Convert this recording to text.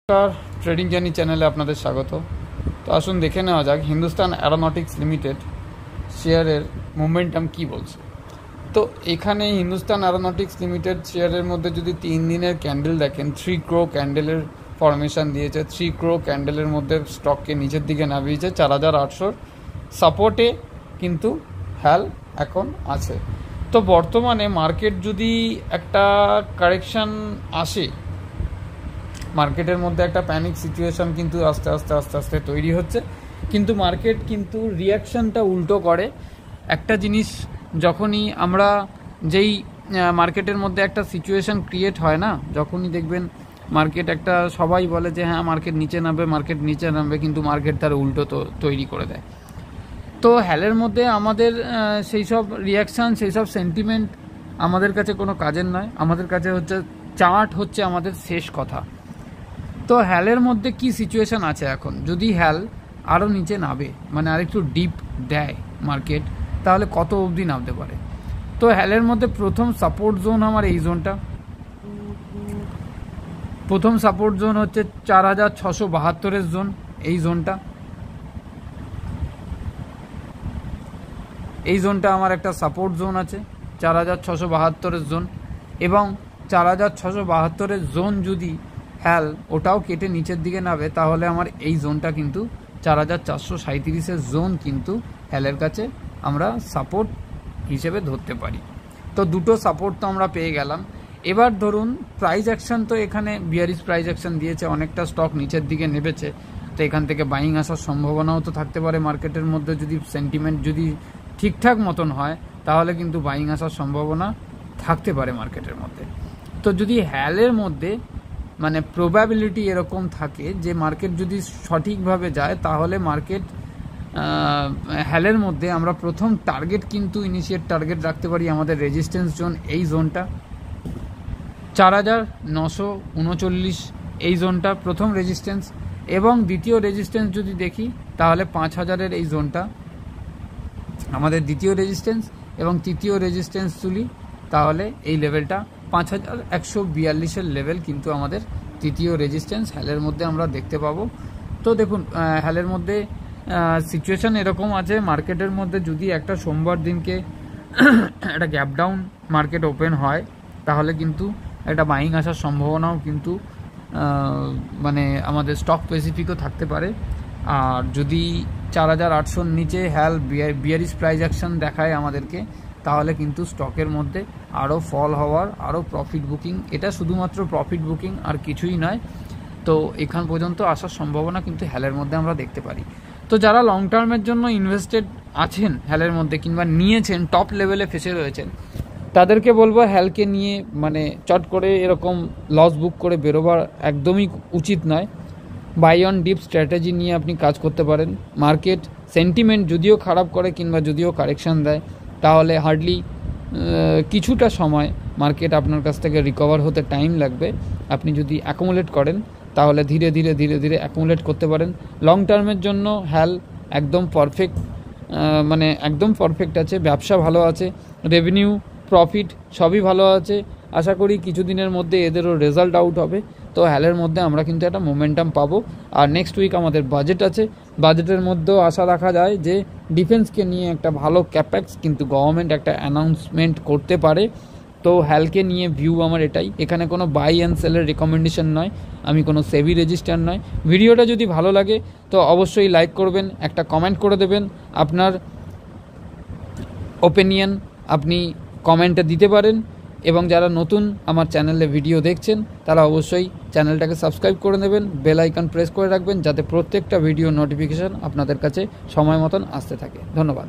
নমস্কার, trading journey চ্যানেলে আপনাদের স্বাগত। তো আসুন দেখে নেওয়া যাক হিন্দুস্তান অ্যারোনটিক্স লিমিটেড শেয়ারের মোমেন্টাম কি বলছে। তো এখানে হিন্দুস্তান অ্যারোনটিক্স লিমিটেড শেয়ারের মধ্যে যদি 3 দিনের ক্যান্ডেল দেখেন, 3 ক্রো ক্যান্ডেলের ফরমেশন দিয়েছে। 3 ক্রো ক্যান্ডেলের মধ্যে স্টককে নিচের দিকে নামিয়েছে 4800 সাপোর্টে, কিন্তু হ্যাল এখন আছে। তো বর্তমানে মার্কেট যদি একটা কারেকশান আসে, মার্কেটের মধ্যে একটা প্যানিক সিচুয়েশন কিন্তু আস্তে আস্তে তৈরি হচ্ছে, কিন্তু মার্কেট কিন্তু রিয়াকশানটা উল্টো করে। একটা জিনিস যখনই আমরা যেই মার্কেটের মধ্যে একটা সিচুয়েশন ক্রিয়েট হয় না, যখনই দেখবেন মার্কেট একটা সবাই বলে যে হ্যাঁ মার্কেট নিচে নামবে, কিন্তু মার্কেট তার উল্টো তৈরি করে দেয়। তো হ্যালের মধ্যে আমাদের সেই সব রিয়াকশান, সেই সব সেন্টিমেন্ট আমাদের কাছে কোনো কাজের নয়। আমাদের কাছে হচ্ছে চার্ট হচ্ছে আমাদের শেষ কথা। তো হ্যালের মধ্যে কি সিচুয়েশন আছে এখন, যদি হ্যাল আরও নিচে নামে, মানে আরেকটু ডিপ দেয় মার্কেট, তাহলে কত অবধি নামতে পারে। তো হ্যালের মধ্যে প্রথম সাপোর্ট জোন আমার এই জোনটা, প্রথম সাপোর্ট জোন হচ্ছে 4672 জোন। এই জোনটা আমার একটা সাপোর্ট জোন আছে, 4672 জোন। এবং 4672 জোন যদি হ্যাল ওটাও কেটে নিচের দিকে নামে, তাহলে আমার এই জোনটা কিন্তু 4437 জোন কিন্তু হ্যালের কাছে আমরা সাপোর্ট হিসেবে ধরতে পারি। তো দুটো সাপোর্ট তো আমরা পেয়ে গেলাম। এবার ধরুন প্রাইস অ্যাকশন, তো এখানে বিয়ারিশ প্রাইস অ্যাকশন দিয়েছে, অনেকটা স্টক নিচের দিকে নেমেছে। তো এখান থেকে বাইং আসার সম্ভাবনাও তো থাকতে পারে মার্কেটের মধ্যে। যদি সেন্টিমেন্ট যদি ঠিকঠাক মতন হয়, তাহলে কিন্তু বাইং আসার সম্ভাবনা থাকতে পারে মার্কেটের মধ্যে। তো যদি হ্যালের মধ্যে মানে প্রবাবিলিটি এরকম থাকে যে মার্কেট যদি সঠিকভাবে যায়, তাহলে মার্কেট হ্যালের মধ্যে আমরা প্রথম টার্গেট কিন্তু ইনিশিয়েট টার্গেট রাখতে পারি আমাদের রেজিস্ট্যান্স জোন, এই জোনটা 4939 এই জোনটা প্রথম রেজিস্ট্যান্স। এবং দ্বিতীয় রেজিস্ট্যান্স যদি দেখি, তাহলে 5000 এই জোনটা আমাদের দ্বিতীয় রেজিস্ট্যান্স। এবং তৃতীয় রেজিস্ট্যান্স তুলি, তাহলে এই লেভেলটা 5142 লেভেল কিন্তু আমাদের তৃতীয় রেজিস্ট্যান্স হ্যালের মধ্যে আমরা দেখতে পাবো। তো দেখুন হ্যালের মধ্যে সিচুয়েশান এরকম আছে, মার্কেটের মধ্যে যদি একটা সোমবার দিনকে একটা গ্যাপ ডাউন মার্কেট ওপেন হয়, তাহলে কিন্তু একটা বাইং আসার সম্ভাবনাও কিন্তু মানে আমাদের স্টক স্পেসিফিকও থাকতে পারে। আর যদি 4800 নিচে হ্যাল বিয়ারিশ প্রাইস অ্যাকশন দেখায় আমাদেরকে, তাহলে কিন্তু স্টকের মধ্যে আরও ফল হওয়ার, আরও প্রফিট বুকিং, এটা শুধুমাত্র প্রফিট বুকিং আর কিছুই নয়। তো এখান পর্যন্ত আসার সম্ভাবনা কিন্তু হ্যালের মধ্যে আমরা দেখতে পারি। তো যারা লং টার্মের জন্য ইনভেস্টেড আছেন হ্যালের মধ্যে, কিংবা নিয়েছেন, টপ লেভেলে ফেসে রয়েছেন, তাদেরকে বলবো হ্যালকে নিয়ে মানে চট করে এরকম লস বুক করে বেরোবার একদমই উচিত নয়। বাই অন ডিপ স্ট্র্যাটেজি নিয়ে আপনি কাজ করতে পারেন। মার্কেট সেন্টিমেন্ট যদিও খারাপ করে কিংবা যদিও কারেকশান দেয়, তাহলে হার্ডলি কিছুটা সময় মার্কেট আপনার কাছ থেকে রিকভার হতে টাইম লাগবে। আপনি যদি অ্যাকুমুলেট করেন, তাহলে ধীরে ধীরে অ্যাকুমুলেট করতে পারেন। লং টার্মের জন্য হ্যাল একদম পারফেক্ট, মানে একদম পারফেক্ট আছে। ব্যবসা ভালো আছে, রেভিনিউ, প্রফিট সবই ভালো আছে। আশা করি কিছুদিনের মধ্যে এদেরও রেজাল্ট আউট হবে। তো হ্যালের মধ্যে আমরা কিন্তু একটা মোমেন্টাম পাবো। আর নেক্সট উইক আমাদের বাজেট আছে, বাজেটের মধ্যেও আশা রাখা যায় যে ডিফেন্সকে নিয়ে একটা ভালো ক্যাপেক্স কিন্তু গভর্নমেন্ট একটা অ্যানাউন্সমেন্ট করতে পারে। তো হ্যালকে নিয়ে ভিউ আমার এটাই। এখানে কোনো বাই অ্যান্ড সেলের রেকমেন্ডেশন নয়, আমি কোনো সেবি রেজিস্টার নয়। ভিডিওটা যদি ভালো লাগে তো অবশ্যই লাইক করবেন, একটা কমেন্ট করে দেবেন। আপনার ওপিনিয়ন আপনি কমেন্টে দিতে পারেন। এবং যারা নতুন আমার চ্যানেলে ভিডিও দেখছেন, তারা অবশ্যই চ্যানেলটাকে সাবস্ক্রাইব করে নেবেন, বেল আইকন প্রেস করে রাখবেন, যাতে প্রত্যেকটা ভিডিও নোটিফিকেশান আপনাদের কাছে সময় মতন আসতে থাকে। ধন্যবাদ।